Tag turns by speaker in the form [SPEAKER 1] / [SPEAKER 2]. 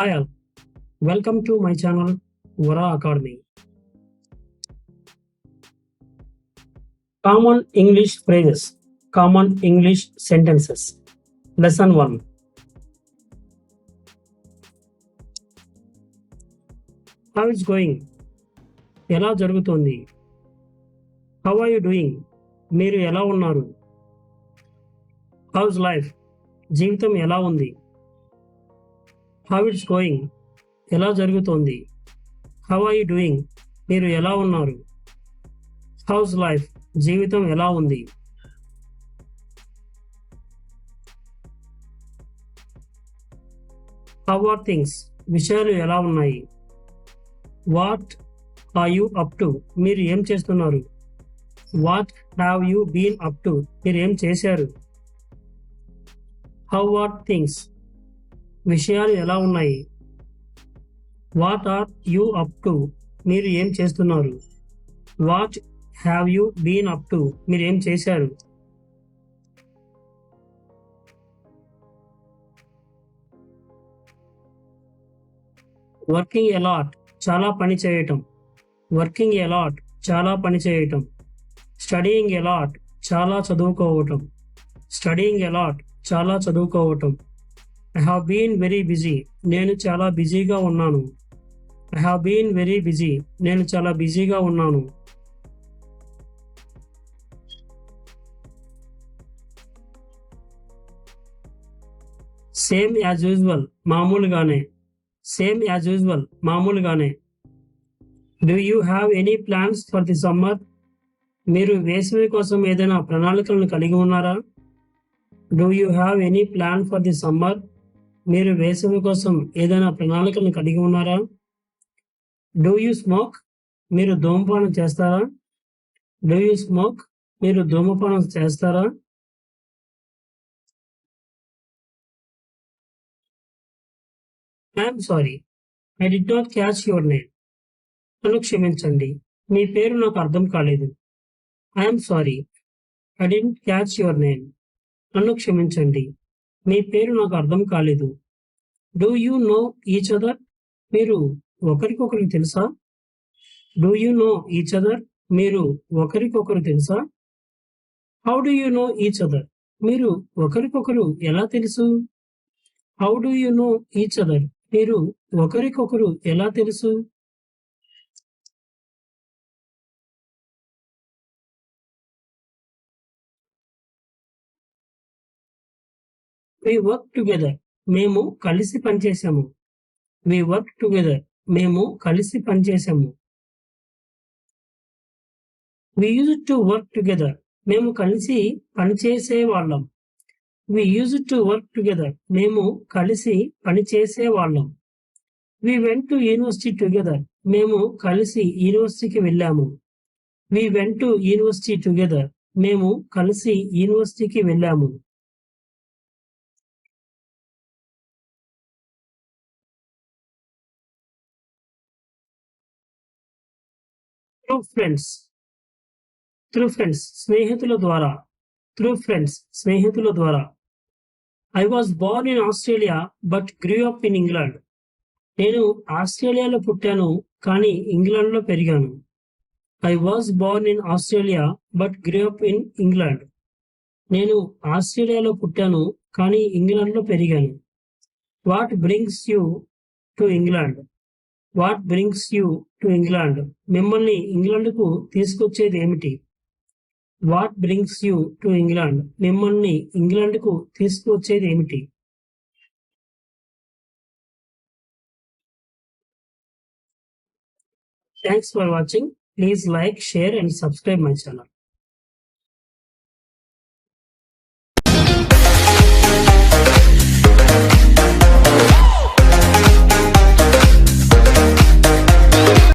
[SPEAKER 1] Hi all, welcome to my channel Vara Academy. Common English phrases, common English sentences. Lesson 1. How is going? ఎలా జరుగుతోంది? How are you doing? మీరు ఎలా ఉన్నారు? How's life? జీవితం ఎలా ఉంది? How it's going? ఎలా జరుగుతోంది? How are you doing? మీరు ఎలా ఉన్నారు? How's life? జీవితం ఎలా ఉంది? How are things? విషయాలు ఎలా ఉన్నాయి? What are you up to? మీరు ఏం చేస్తున్నారు? What have you been up to? మీరు ఏం చేశారు? How are things? విషయాలు ఎలా ఉన్నాయి? What are you up to? మీరు ఏం చేస్తున్నారు? What have you been up to? మీరు ఏం చేశారు? Working a lot. చాలా పని చేయటం. Working a lot. చాలా పని చేయటం. Studying a lot. చాలా చదువుకోవటం. Studying a lot. చాలా చదువుకోవటం. I have been very busy. నేను చాలా బిజీగా ఉన్నాను. I have been very busy. నేను చాలా బిజీగా ఉన్నాను. Same as usual. మామూలుగానే. Same as usual. మామూలుగానే. Do you have any plans for the summer? మీరు వేసవి కోసం ఏదైనా ప్రణాళికలను కలిగి ఉన్నారా? Do you have any plan for the summer? మీరు వేసవి కోసం ఏదైనా ప్రణాళికలను కలిగి ఉన్నారా? Do you smoke? మీరు ధూమపానం చేస్తారా? Do you smoke? మీరు ధూమపానం చేస్తారా? I'm sorry, I did not catch your name. నన్ను క్షమించండి, మీ పేరు నాకు అర్థం కాలేదు. I'm sorry, I didn't catch your name. నన్ను క్షమించండి, మీ పేరు నాకు అర్థం కాలేదు. Do you know each other? మీరు ఒకరికొకరు తెలుసా? Do you know each other? మీరు ఒకరికొకరు తెలుసా? How do you know each other? మీరు ఒకరికొకరు ఎలా తెలుసు? How do you know each other? మీరు ఒకరికొకరు ఎలా తెలుసు? We work together. మేము కలిసి పనిచేసాము. We work together. మేము కలిసి పనిచేసాము. We used to work together. మేము కలిసి పనిచేసేవాళ్ళం. We used to work together. మేము కలిసి పనిచేసేవాళ్ళం. We went to university together. మేము కలిసి యూనివర్సిటీకి వెళ్ళాము. We went to university together. మేము కలిసి యూనివర్సిటీకి వెళ్ళాము. Through friends. Through friends. స్నేహితుల ద్వారా. Through friends. స్నేహితుల ద్వారా. I was born in Australia but grew up in England. నేను ఆస్ట్రేలియాలో పుట్టాను కానీ ఇంగ్లాండ్లో పెరిగాను. I was born in Australia but grew up in England. నేను ఆస్ట్రేలియాలో పుట్టాను కానీ ఇంగ్లాండ్లో పెరిగాను. What brings you to England? What brings you to England? మిమ్మల్ని ఇంగ్లాండ్కు తీసుకొచ్చేది ఏమిటి? What brings you to England? మిమ్మల్ని ఇంగ్లాండ్కు తీసుకొచ్చేది ఏమిటి? Thanks for watching. Please like, share and subscribe my channel.